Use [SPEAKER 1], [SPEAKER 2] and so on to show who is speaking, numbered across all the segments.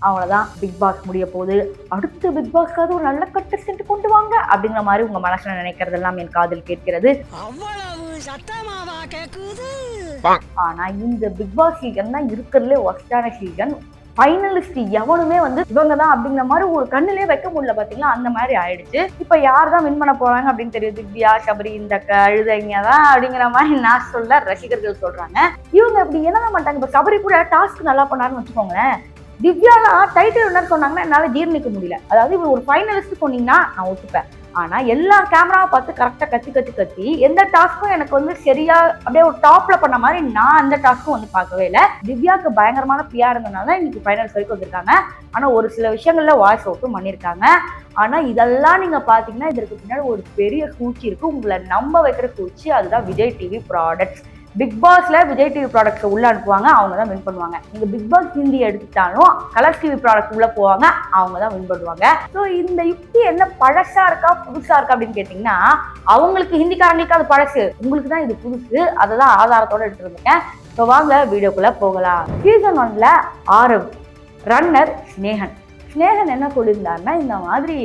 [SPEAKER 1] அவ்வளவுதான், big pass முடிய போகுது, அடுத்து பிக் பாஸ்க்காவது ஒரு நல்ல கண்டஸ்டன்ட் கொண்டு வாங்க அப்படிங்கிற மாதிரி உங்க மனசுல நினைக்கிறதெல்லாம் என் காதில் கேட்கிறது. ஆனா இந்த பிக் பாஸ் சீசன் தான் இருக்கிறதுலே ஒஸ்டான சீசன். ஃபைனலிஸ்ட் எவனுமே வந்து இவங்க தான் அப்படிங்கிற மாதிரி ஒரு கண்ணிலே வைக்க முடியல. பாத்தீங்களா, அந்த மாதிரி ஆயிடுச்சு. இப்ப யார் தான் வின் பண்ண போறாங்க அப்படின்னு தெரியும். திவ்யா, சபரி, இந்த கழுதைங்க தான் அப்படிங்கிற மாதிரி நான் சொல்ல ரசிகர்கள் சொல்றாங்க. இவங்க அப்படி என்னதான் மாட்டாங்க. இப்ப சபரி கூட டாஸ்க் நல்லா பண்ணாருன்னு வச்சுக்கோங்களேன். திவ்யாலாம் டைட்டில் வின்னர் சொன்னாங்கன்னா என்னால ஜீர்ணிக்க முடியல. அதாவது இவர் ஒரு ஃபைனலிஸ்ட் சொன்னீங்கன்னா நான் ஒத்துப்பேன். ஆனா எல்லா கேமராவை பார்த்து கரெக்டா கத்தி எந்த டாஸ்க்கும் எனக்கு வந்து சரியா அப்படியே ஒரு டாப்ல பண்ண மாதிரி நான் அந்த டாஸ்க்கும் வந்து பார்க்கவே இல்லை. திவ்யாவுக்கு பயங்கரமான பியா இருந்ததுனால இன்னைக்கு ஃபைனல்ஸ் வரைக்கும் வந்திருக்காங்க. ஆனா ஒரு சில விஷயங்கள்ல வாய்ஸ் அவுட்டும் பண்ணியிருக்காங்க. ஆனா இதெல்லாம் நீங்க பாத்தீங்கன்னா இதற்கு பின்னாடி ஒரு பெரிய சூழ்ச்சி இருக்கு. உங்களை நம்ப வைக்கிற சூழ்ச்சி, அதுதான் விஜய் டிவி ப்ராடக்ட்ஸ். பிக் பாஸ்ல விஜய் டிவி ப்ராடக்ட்ஸ் உள்ள அனுப்புவாங்க, அவங்க தான் வின் பண்ணுவாங்க. நீங்க பிக் பாஸ் ஹிந்தி எடுத்துட்டாலும் கலர்ஸ் டிவி ப்ராடக்ட் உள்ள போவாங்க, அவங்க தான் வின் பண்ணுவாங்க. ஸோ இந்த யுக்தி என்ன பழசா இருக்கா புதுசா இருக்கா அப்படின்னு கேட்டீங்கன்னா, அவங்களுக்கு ஹிந்திக்காரங்களுக்கு அது பழசு, உங்களுக்கு தான் இது புதுசு. அதை தான் ஆதாரத்தோட எடுத்துட்டு இருக்கேன். ஸோ வாங்க வீடியோக்குள்ள போகலாம். சீசன் 1ல ஆரவ், ரன்னர் ஸ்னேகன். ஸ்னேகன் என்ன சொல்லியிருந்தாருன்னா, இந்த மாதிரி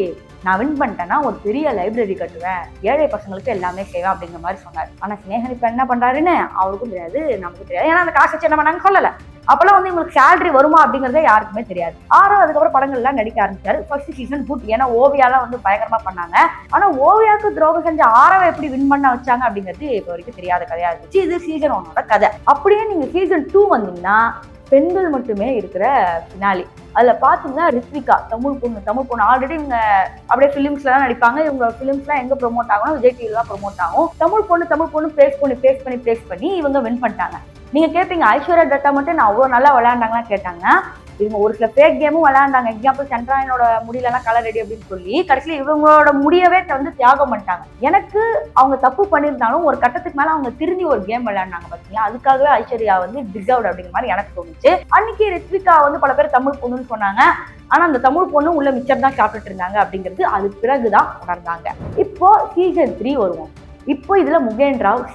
[SPEAKER 1] நான் வின் பண்ணிட்டேன்னா ஒரு பெரிய லைப்ரரி கட்டுவேன், ஏழை பசங்களுக்கு எல்லாமே செய்வேன் அப்படிங்கிற மாதிரி சொன்னார். ஆனா ஸ்னேகன் இப்ப என்ன பண்றாருன்னு அவருக்கும் தெரியாது, நமக்கும் தெரியாது. ஏன்னா அந்த காசு வச்சு என்ன பண்ணாங்க சொல்லல. அப்பெல்லாம் வந்து இவங்களுக்கு சேலரி வருமா அப்படிங்கறதே யாருக்குமே தெரியாது. அதுக்கப்புறம் படங்கள் எல்லாம் நடிக்க ஆரம்பிச்சாரு. ஃபர்ஸ்ட் சீசன் குட், ஏன்னா ஓவியாலாம் வந்து பயங்கரமா பண்ணாங்க. ஆனா ஓவியாவுக்கு துரோகம் செஞ்ச ஆரவை எப்படி வின் பண்ண வச்சாங்க அப்படிங்கிறது இப்ப வரைக்கும் தெரியாத கதையா இருந்துச்சு. இது சீசன் 1ஓட கதை. அப்படியே நீங்க சீசன் 2 வந்தீங்கன்னா பெண்கள் மட்டுமே இருக்கிற பினாலி. அதுல பாத்தீங்கன்னா ரித்விகா, தமிழ் பொண்ணு ஆல்ரெடி இவங்க அப்படியே பிலிம்ஸ்ல எல்லாம் நடிப்பாங்க. இவங்க பிலிம்ஸ் எல்லாம் எங்க ப்ரொமோட் ஆகும், விஜய் டிவில தான் ப்ரொமோட் ஆகும். தமிழ் பொண்ணு பேஸ் பண்ணி இவங்க வின் பண்ணிட்டாங்க. நீங்க கேட்பீங்க ஐஸ்வர்யா தத்தா மட்டும் நான் அவ்வளவு நல்லா விளையாண்டாங்களா கேட்டாங்க. இவங்க ஒரு சில ஃபேக் கேமும் விளையாண்டாங்க. எக்ஸாம்பிள் சந்திராயனோட முடியெல்லாம் கலர் ரெடி அப்படின்னு சொல்லி கடைசியில் இவங்களோட முடியவே வந்து தியாகம் பண்ணிட்டாங்க. எனக்கு அவங்க தப்பு பண்ணியிருந்தாலும் ஒரு கட்டத்துக்கு மேல அவங்க திரும்பி ஒரு கேம் விளையாண்டாங்க பாத்தீங்களா, அதுக்காகவே ஐஸ்வர்யா வந்து டிசர்வ்ட் அப்படிங்கிற மாதிரி எனக்கு தோணுச்சு. அன்னைக்கு ரித்விகா வந்து பல பேர் தமிழ் பொண்ணுன்னு சொன்னாங்க. ஆனா அந்த தமிழ் பொண்ணு உள்ள மிச்சம் தான் சாப்பிட்டுட்டு இருந்தாங்க அப்படிங்கிறது அது பிறகுதான் உணர்ந்தாங்க. இப்போ சீசன் 3 வருவோம். இப்போ இதுல முகேன் ராவ்,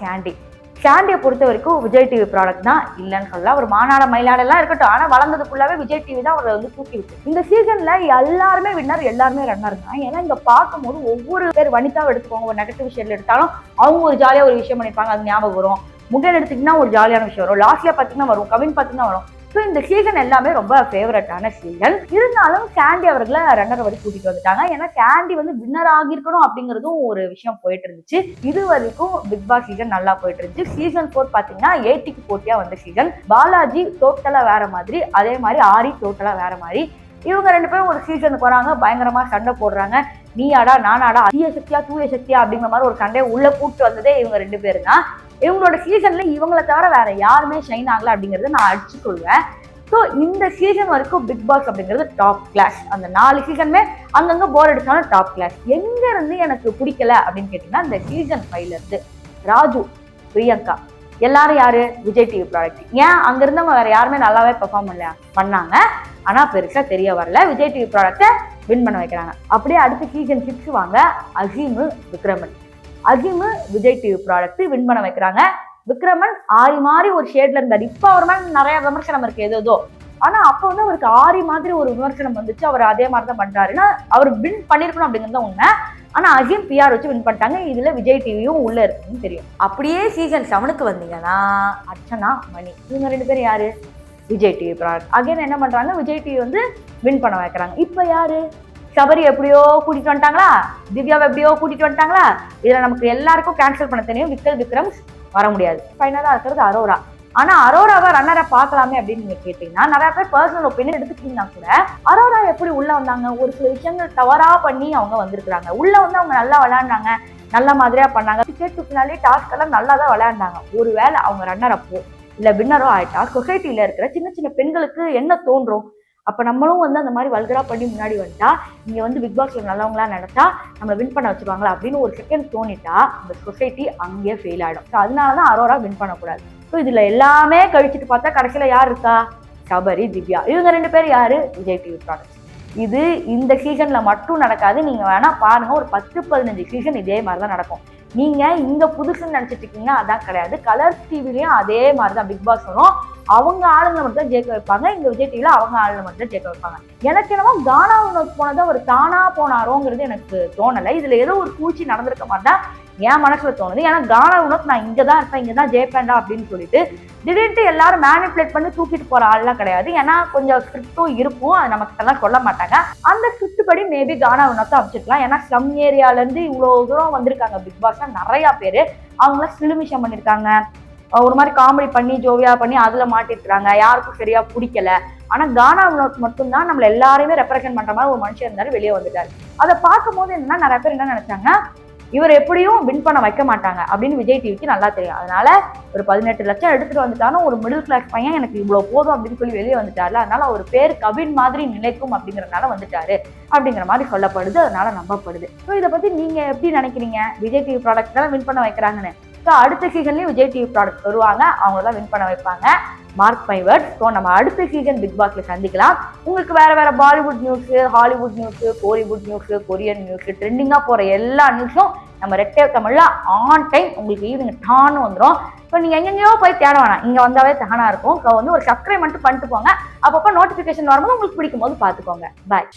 [SPEAKER 1] சாண்டியை பொறுத்த வரைக்கும் விஜய் டிவி ப்ராடக்ட் தான் இல்லைன்னு சொல்லலாம். ஒரு மாநாட மயிலாடெல்லாம் இருக்கட்டும், ஆனா வளர்ந்தது ஃபுல்லாவே விஜய் டிவி தான் அவரை வந்து தூக்கி விட்டு. இந்த சீசன்ல எல்லாருமே வின்னர், எல்லாருமே ரன்னர் தான். ஏன்னா இங்க பார்க்கும்போது ஒவ்வொரு பேர், வனிதாவை எடுத்துக்கோங்க, ஒரு நெகட்டிவ் விஷயத்துல எடுத்தாலும் அவங்க ஒரு ஜாலியா ஒரு விஷயம் பண்ணிருப்பாங்க, அது ஞாபகம் வரும். முகேன் எடுத்தீங்கன்னா ஒரு ஜாலியான விஷயம் வரும், லாஸ்ட்ல பாத்தீங்கன்னா வரும், கவின் பாத்தீங்கன்னா வரும். ஸோ இந்த சீசன் எல்லாமே ரொம்ப ஃபேவரட்டான சீசன். இருந்தாலும் சாண்டி அவர்களை ரன்னர் வரை கூட்டிட்டு வந்துட்டாங்க. ஏன்னா சாண்டி வந்து வின்னர் ஆகியிருக்கணும் அப்படிங்கிறதும் ஒரு விஷயம் போயிட்டு இருந்துச்சு. இது வரைக்கும் பிக் பாஸ் சீசன் நல்லா போயிட்டு இருந்துச்சு. சீசன் 4 பாத்தீங்கன்னா 80க்கு போட்டியா வந்த சீசன். பாலாஜி டோட்டலா வேற மாதிரி, அதே மாதிரி ஆரி டோட்டலா வேற மாதிரி. இவங்க ரெண்டு பேரும் ஒரு சீசனுக்கு வராங்க, பயங்கரமா சண்டை போடுறாங்க. நீயாடா நானாடா, தீய சக்தியா தூய சக்தியா அப்படிங்கிற மாதிரி ஒரு சண்டையை உள்ள கூப்பிட்டு வந்ததே இவங்க ரெண்டு பேரும் தான். இவங்களோட சீசன்ல இவங்களை தவிர வேற யாருமே ஷைன் ஆகல அப்படிங்கறத நான் அடிச்சு சொல்லுவேன். ஸோ இந்த சீசன் வரைக்கும் பிக் பாஸ் அப்படிங்கிறது டாப் கிளாஸ். அந்த 4 சீசனுமே அங்கங்க போர் அடிச்சாலும் டாப் கிளாஸ். எங்க இருந்து எனக்கு பிடிக்கல அப்படின்னு கேட்டீங்கன்னா, இந்த சீசன் 5ல இருந்து ராஜு, பிரியங்கா எல்லாரும் யாரு, விஜய் டிவி ப்ராடக்ட். ஏன் அங்க இருந்தவங்க வேற யாருமே நல்லாவே பெர்ஃபார்ம் பண்ணாங்க, ஆனா பெருசா தெரிய வரல. விஜய் டிவி ப்ராடக்ட வின் பண்ண வைக்கிறாங்க. அப்படியே அடுத்து சீசன் 6 வாங்க, Azeem, Vikraman. Azeem Vijay TV product win பண்ண வைக்கிறாங்க. விக்ரமன் ஆரி மாதிரி ஒரு ஷேட்ல இருந்தார். இப்ப அவர் மேல நிறைய விமர்சனம் இருக்கு ஏதோ. ஆனா அப்ப வந்து அவருக்கு ஆரி மாதிரி ஒரு விமர்சனம் வந்துச்சு. அவர் அதே மாதிரிதான் பண்றாருன்னா அவர் வின் பண்ணிருக்கணும் அப்படிங்கிறது உண்மை. ஆனா அசீம் பிஆர் வச்சு வின் பண்ணிட்டாங்க. இதுல விஜய் டிவியும் உள்ள இருக்குன்னு தெரியும். அப்படியே சீசன் 7க்கு வந்தீங்கன்னா அர்ச்சனா, மணி, இவங்க ரெண்டு பேரும் யாரு, விஜய் டிவி ப்ராடக்ட். அகைன் என்ன பண்றாங்க, விஜய் டிவி வந்து வின் பண்ண வைக்கிறாங்க. இப்ப யாரு, சபரி எப்படியோ கூட்டிட்டு வந்துட்டாங்களா, திவ்யாவை எப்படியோ கூட்டிட்டு வந்துட்டாங்களா. இதுல நமக்கு எல்லாருக்கும் கேன்சல் பண்ண தெரியும், விக்ரம்ஸ் வர முடியாது. ஃபைனலா இருக்கிறது அரோரா. ஆனா அரோராவை ரன்னரை பார்க்கலாமே அப்படின்னு நீங்க கேட்டீங்கன்னா, நிறைய பேர் பர்சனல் ஒப்பீனியன் எடுத்துக்கிட்டீங்கன்னா கூட அரோரா எப்படி உள்ள வந்தாங்க, ஒரு சில விஷயங்கள் தவறா பண்ணி அவங்க வந்திருக்கிறாங்க. உள்ள வந்து அவங்க நல்லா விளையாண்டாங்க, நல்ல மாதிரியா பண்ணாங்க. டிக்கெட் பின்னாலே டாஸ்க் எல்லாம் நல்லா தான் விளையாண்டாங்க. ஒருவேளை அவங்க ரன்னர் அப்போ இல்ல வின்னரோ ஆயிட்டா சொசைட்டில இருக்கிற சின்ன சின்ன பெண்களுக்கு என்ன தோன்றும், அப்ப நம்மளும் வந்து அந்த மாதிரி வல்கரா பண்ணி முன்னாடி வந்துட்டா, இங்க வந்து பிக் பாஸ்ல நல்லவங்களா நினைச்சா நம்மளை வின் பண்ண வச்சிருவாங்களா அப்படின்னு ஒரு செகண்ட் தோணிட்டா அந்த சொசைட்டி அங்கேயே ஃபெயில் ஆயிடும். ஸோ அதனாலதான் அரோரா வின் பண்ணக்கூடாது. ஸோ இதுல எல்லாமே கழிச்சுட்டு பார்த்தா கடைசியில யார் இருக்கா, சபரி, திவ்யா, இவங்க ரெண்டு பேர் யாரு, விஜய் டிவி ப்ராடக்ட். இது இந்த சீசன்ல மட்டும் நடக்காது. நீங்க வேணா பாருங்க, ஒரு 10-15 சீசன் இதே மாதிரிதான் நடக்கும். நீங்க இங்க புதுசுன்னு நினைச்சிட்டு இருக்கீங்க, அதான் கிடையாது. கலர்ஸ் டிவிலையும் அதே மாதிரிதான் பிக் பாஸ் வரும். அவங்க ஆளுங்களை மட்டும் தான் ஜெயிக்க வைப்பாங்க. இங்க விஜய் டிவில அவங்க ஆளுங்களை மட்டும் தான் ஜெயிக்க வைப்பாங்க. எனக்கு என்னமோ கானா வினோத் போனதை ஒரு தானா போனாரோங்கிறது எனக்கு தோணலை. இதுல ஏதோ ஒரு பூச்சி நடந்திருக்க மாட்டேன் என் மனசுல தோணுது. ஏன்னா கானா வினோத் நான் இங்கதான் இருப்பேன், இங்கதான் ஜெயிப்பேன்டா அப்படின்னு சொல்லிட்டு திடீர்னு எல்லாரும் மேனிபுலேட் பண்ணி தூக்கிட்டு போற ஆள்லாம் கிடையாது. ஏன்னா கொஞ்சம் ஸ்கிரிப்டும் இருக்கும், அது நமக்கு எல்லாம் சொல்ல மாட்டாங்க. அந்த ஸ்கிரிப்ட் படி மேபி கானா வினோத்தை அமைச்சிருக்கலாம். ஏன்னா ஸ்லம் ஏரியால இருந்து இவ்வளவு தூரம் வந்திருக்காங்க பிக் பாஸ்ல நிறைய பேரு. அவங்கள சிலுமிஷம் பண்ணிருக்காங்க, ஒரு மாதிரி காமெடி பண்ணி ஜோவியா பண்ணி அதுல மாட்டிருக்காங்க, யாருக்கும் சரியா பிடிக்கல. ஆனா கானா வினோத் மட்டும்தான் நம்மள எல்லாரையுமே ரெப்ரசென்ட் பண்ற மாதிரி ஒரு மனுஷன் இருந்தாரு, வெளியே வந்துட்டாரு. அதை பார்க்கும் போது என்னன்னா நிறைய பேர் என்ன நினைச்சாங்க, இவர் எப்படியும் வின் பண்ண வைக்க மாட்டாங்க அப்படின்னு விஜய் டிவிக்கு நல்லா தெரியும். அதனால ஒரு 18 லட்சம் எடுத்துட்டு வந்துட்டாலும் ஒரு மிடில் கிளாஸ் பையன் எனக்கு இவ்வளவு போதும் அப்படின்னு சொல்லி வெளியே வந்துட்டாரு. அதனால அவர் பேர் கவின் மாதிரி நிலைக்கும் அப்படிங்கறதுனால வந்துட்டாரு அப்படிங்கிற மாதிரி சொல்லப்படுது, அதனால நம்பப்படுது. ஸோ இதை பத்தி நீங்க எப்படி நினைக்கிறீங்க? விஜய் டிவி ப்ராடக்ட் தான் வின் பண்ண வைக்கிறாங்கன்னு. ஸோ அடுத்த சீசன்லயும் விஜய் டிவி ப்ராடக்ட் வருவாங்க, அவங்க தான் வின் பண்ண வைப்பாங்க. Mark my words. ஸோ நம்ம அடுத்த சீசன் பிக் பாஸ்ல சந்திக்கலாம். உங்களுக்கு வேற Bollywood news, Hollywood news, Kollywood news, Korean news, ட்ரெண்டிங்கா போற எல்லா நியூஸும் நம்ம ரெட் டிவி தமிழ்ல ஆன் டைம் உங்களுக்கு ஈவினிங் டான்னு வந்துடும். ஸோ நீங்க எங்கெங்கயோ போய் தேட வேணாம், இங்க வந்தாவே தானா இருக்கும். ஸோ ஒரு சப்ஸ்கிரைப் மட்டும் பண்ணிட்டு போங்க. அப்பப்போ நோட்டிபிகேஷன் வரும்போது உங்களுக்கு பிடிக்கும் போது பார்த்துக்கோங்க. பாய்.